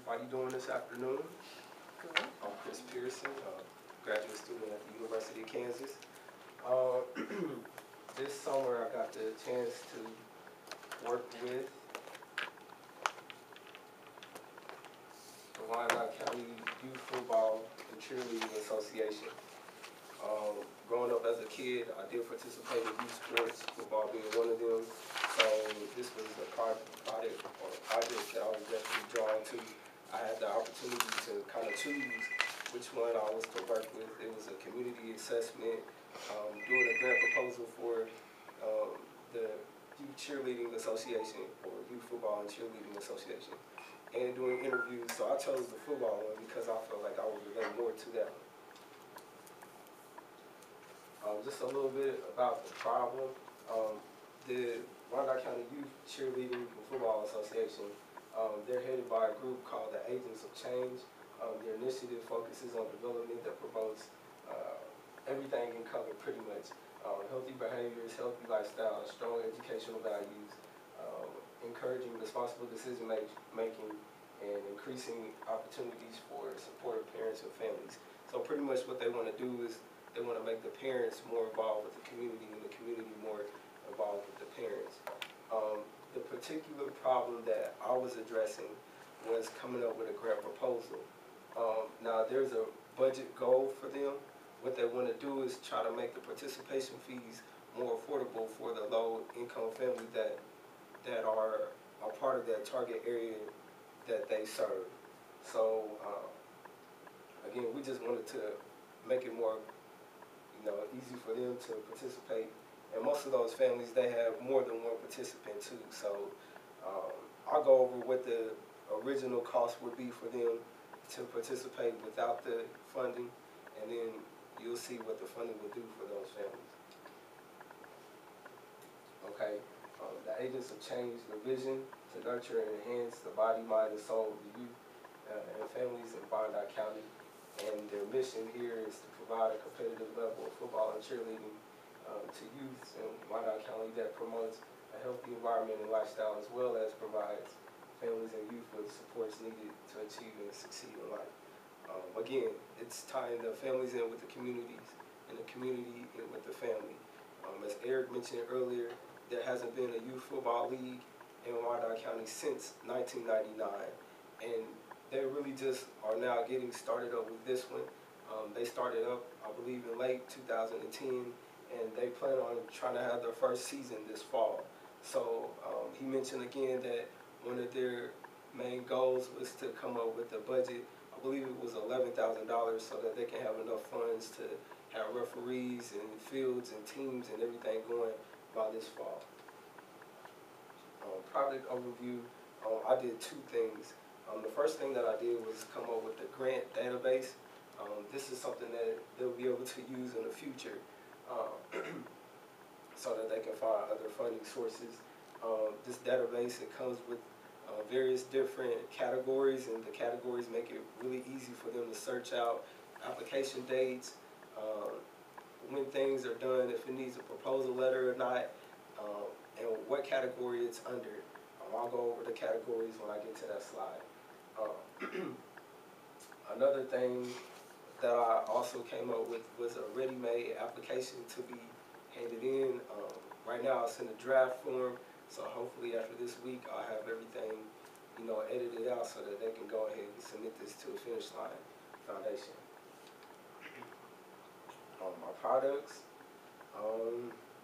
everybody doing this afternoon? Good. I'm Chris Pearson, graduate student at the University of Kansas. This summer I got the chance to work with the Wyandotte County Youth Football and Cheerleading Association. Growing up as a kid, I did participate in youth sports, football being one of them. So this was a project that I was definitely drawn to. I had the opportunity to kind of choose which one I was to work with. It was a community assessment, doing a grant proposal for the Youth Cheerleading Association, or Youth Football and Cheerleading Association, and doing interviews. So I chose the football one because I felt like I would relate more to that one. Just a little bit about the problem. The Wyandotte County Youth Cheerleading and Football Association, they're headed by a group called the Agents of Change. Their initiative focuses on development that promotes everything in color, pretty much. Healthy behaviors, healthy lifestyle, strong educational values, encouraging responsible decision making, and increasing opportunities for supportive parents and families. So pretty much what they want to do is they want to make the parents more involved with the community and the community more involved with the parents. The particular problem that I was addressing was coming up with a grant proposal. Now there's a budget goal for them. What they want to do is try to make the participation fees more affordable for the low-income families that are a part of that target area that they serve. So again, we just wanted to make it more easy for them to participate. And most of those families, they have more than one participant too. So I'll go over what the original cost would be for them to participate without the funding, and then you'll see what the funding will do for those families. Okay, the Agents of Change, the vision to nurture and enhance the body, mind, and soul of the youth and families in Wyandotte County. And their mission here is to provide a competitive level of football and cheerleading to youth in Wyandotte County that promotes a healthy environment and lifestyle, as well as provides families and youth with supports needed to achieve and succeed in life. Again, it's tying the families in with the communities and the community in with the family. As Eric mentioned earlier, there hasn't been a youth football league in Wyandotte County since 1999. And they really just are now getting started up with this one. They started up, I believe, in late 2010, and they plan on trying to have their first season this fall. So he mentioned again that one of their main goals was to come up with a budget. I believe it was $11,000, so that they can have enough funds to have referees and fields and teams and everything going by this fall. Project overview, I did two things. The first thing that I did was come up with the grant database. This is something that they'll be able to use in the future so that they can find other funding sources. This database, it comes with various different categories, and the categories make it really easy for them to search out application dates, when things are done, if it needs a proposal letter or not, and what category it's under. I'll go over the categories when I get to that slide. Another thing that I also came up with was a ready-made application to be handed in. Right now it's in the draft form, so hopefully after this week I'll have everything edited out so that they can go ahead and submit this to a Finish Line Foundation. My products,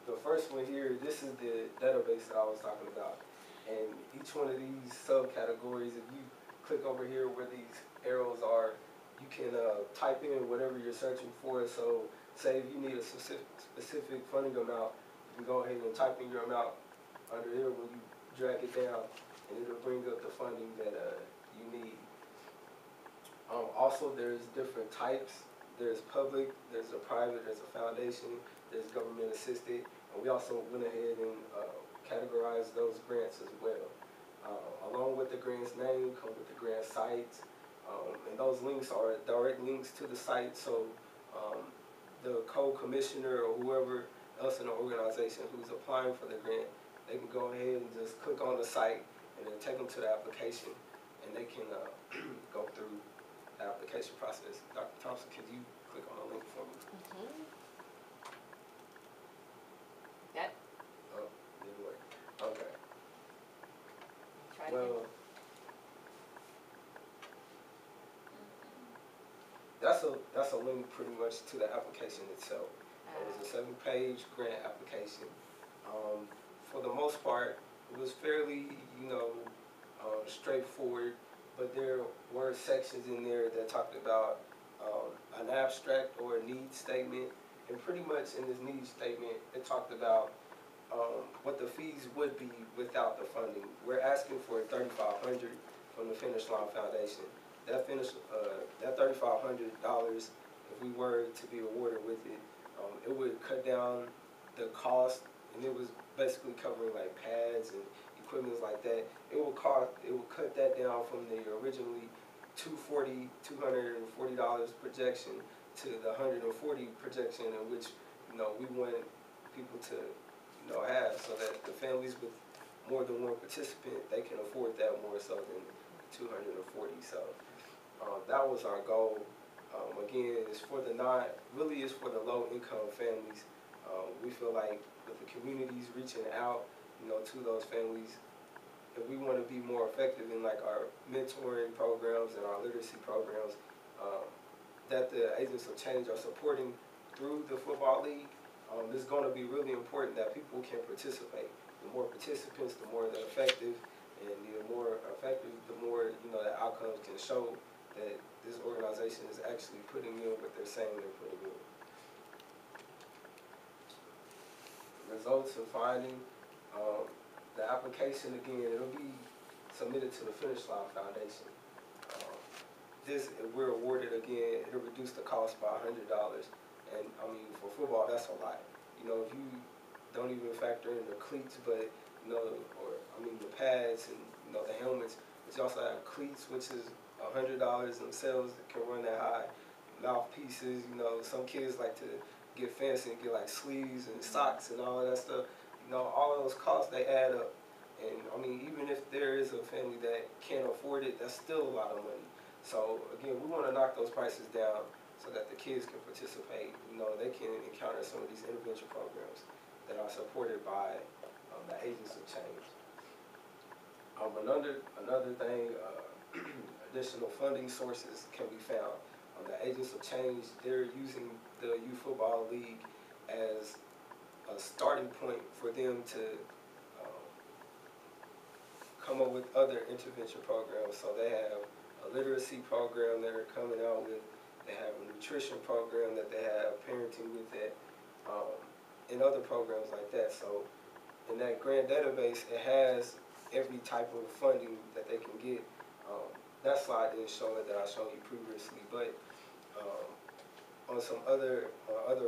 the first one here, this is the database that I was talking about, and each one of these subcategories, if you click over here where these arrows are, you can type in whatever you're searching for. So say if you need a specific funding amount, you can go ahead and type in your amount under here when you drag it down, and it'll bring up the funding that you need. Also, there's different types. There's public, there's a private, there's a foundation, there's government assisted, and we also went ahead and categorized those grants as well. Along with the grant's name come with the grant sites, and those links are direct links to the site, so the co-commissioner or whoever else in the organization who's applying for the grant, they can go ahead and just click on the site and then take them to the application, and they can go through the application process. Dr. Thompson, could you click on the link for me? Yep. Oh, didn't work. Okay. Try Well, it. that's a link pretty much to the application itself. It was a 7-page grant application. For the most part, it was fairly, straightforward, but there were sections in there that talked about an abstract or a need statement, and pretty much in this need statement, it talked about what the fees would be without the funding. We're asking for $3,500 from the Finish Line Foundation. That $3,500, if we were to be awarded with it, it would cut down the cost, and it was basically covering like pads and equipment like that. It would cut that down from the originally $240 projection to the $140 projection, in which we want people to have, so that the families with more than one participant, they can afford that more so than 240. So that was our goal. Again, it's for the low income families. We feel like with the communities reaching out, to those families, if we want to be more effective in like our mentoring programs and our literacy programs, that the Agents of Change are supporting through the Football League, it's going to be really important that people can participate. The more participants, the more they're effective, and the more effective, the more the outcomes can show that this organization is actually putting in what they're saying they're putting in. Results and finding. The application, again, it'll be submitted to the Finish Line Foundation. If we're awarded, again, it'll reduce the cost by $100. And I mean, for football, that's a lot. If you don't even factor in the cleats, but the pads and the helmets, but you also have cleats, which is $100 themselves that can run that high. Mouthpieces, some kids like to get fancy and get like sleeves and socks and all of that stuff. All of those costs, they add up. And I mean, even if there is a family that can't afford it, that's still a lot of money. So again, we want to knock those prices down so that the kids can participate. They can encounter some of these intervention programs that are supported by the Agents of Change. Another thing, additional funding sources can be found. The Agents of Change, they're using the Youth Football League as a starting point for them to come up with other intervention programs. So they have a literacy program that they're coming out with. They have a nutrition program that they have parenting with it, and other programs like that. So in that grant database, it has every type of funding that they can get. That slide didn't show it that I showed you previously, but on some other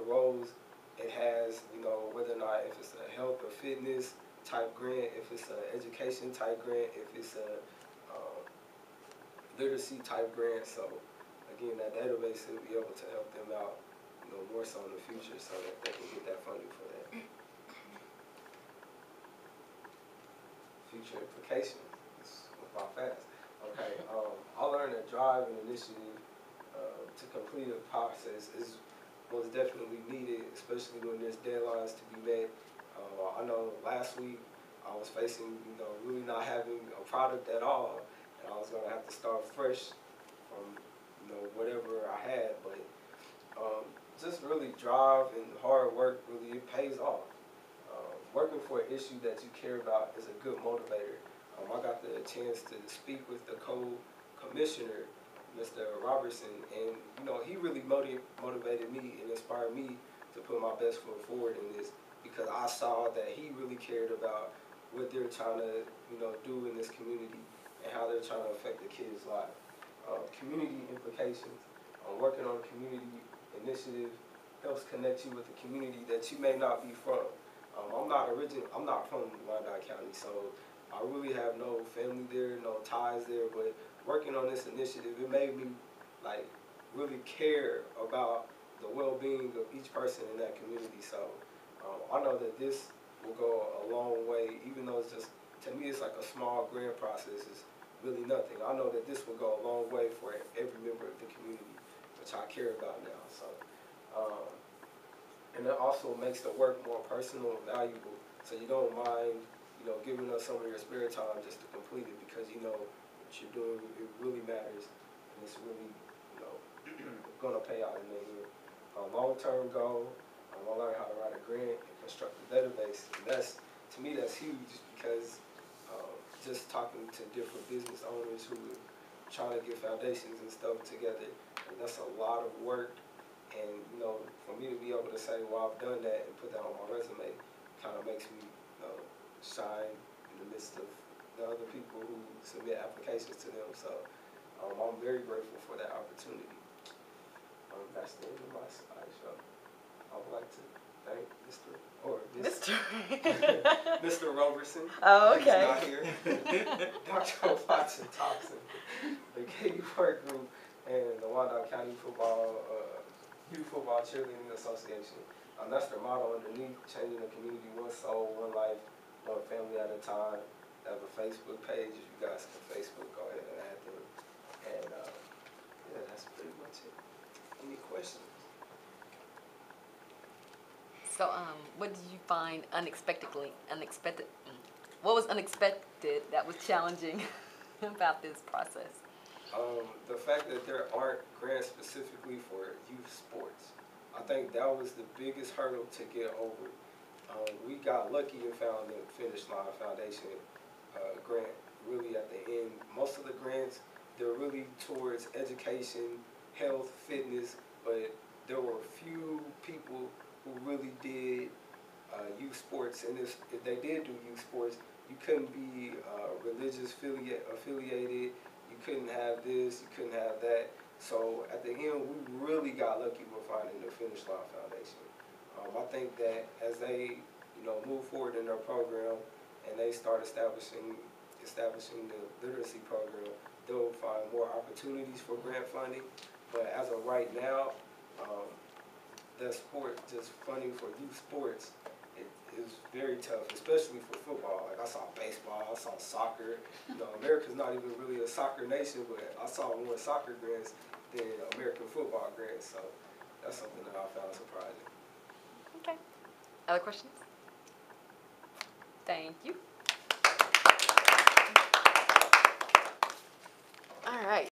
roles, it has, whether or not if it's a health or fitness type grant, if it's an education type grant, if it's a literacy type grant. So again, that database will be able to help them out, more so in the future, so that they can get that funding for that. Future implications. This went by fast. Okay, I learned that drive and initiative to complete a process is most definitely needed, especially when there's deadlines to be met. I know last week I was facing, really not having a product at all, and I was going to have to start fresh from, whatever I had. But just really drive and hard work, really, it pays off. Working for an issue that you care about is a good motivator. I got the chance to speak with the co-commissioner, Mr. Robertson, and he really motivated me and inspired me to put my best foot forward in this, because I saw that he really cared about what they're trying to do in this community and how they're trying to affect the kids' lives. Community implications. Working on a community initiative helps connect you with the community that you may not be from. I'm not from Wyandotte County, so I really have no family there, no ties there, but working on this initiative, it made me really care about the well-being of each person in that community. So I know that this will go a long way, even though it's just, to me, it's like a small grant process. It's really nothing. I know that this will go a long way for every member of the community, which I care about now. So, and it also makes the work more personal and valuable. So you don't mind, giving us some of your spare time just to complete it because you know what you're doing, it really matters, and it's really, gonna pay out in the end. Long-term goal, I learned how to write a grant and construct a database, and to me, that's huge because just talking to different business owners who are trying to get foundations and stuff together, and that's a lot of work. And for me to be able to say, well, I've done that and put that on my resume, kind of makes me shine in the midst of the other people who submit applications to them. So I'm very grateful for that opportunity. That's the end of my slideshow. I would like to thank Mr. Roberson. Oh, okay. He's not here. Dr. Watson Thompson, the KU Work Group, and the Wyandotte County Youth Football Cheerleading Association. That's their motto underneath: changing the community one soul, one life, one family at a time. They have a Facebook page. If you guys can Facebook, go ahead and add them. And yeah, that's pretty much it. Any questions? So, what did you find unexpected? What was unexpected that was challenging about this process? The fact that there aren't grants specifically for youth sports. I think that was the biggest hurdle to get over. We got lucky and found the Finish Line Foundation grant really at the end. Most of the grants, they're really towards education, health, fitness, but there were a few people who really did youth sports, and if they did do youth sports, you couldn't be religious affiliated, you couldn't have this, you couldn't have that. So at the end, we really got lucky with finding the Finish Line Foundation. I think that as they move forward in their program and they start establishing the literacy program, they'll find more opportunities for grant funding. But as of right now, just funding for youth sports, it is very tough, especially for football. Like I saw baseball, I saw soccer. America's not even really a soccer nation, but I saw more soccer grants than American football grants. So that's something that I found surprising. Okay. Other questions? Thank you. All right.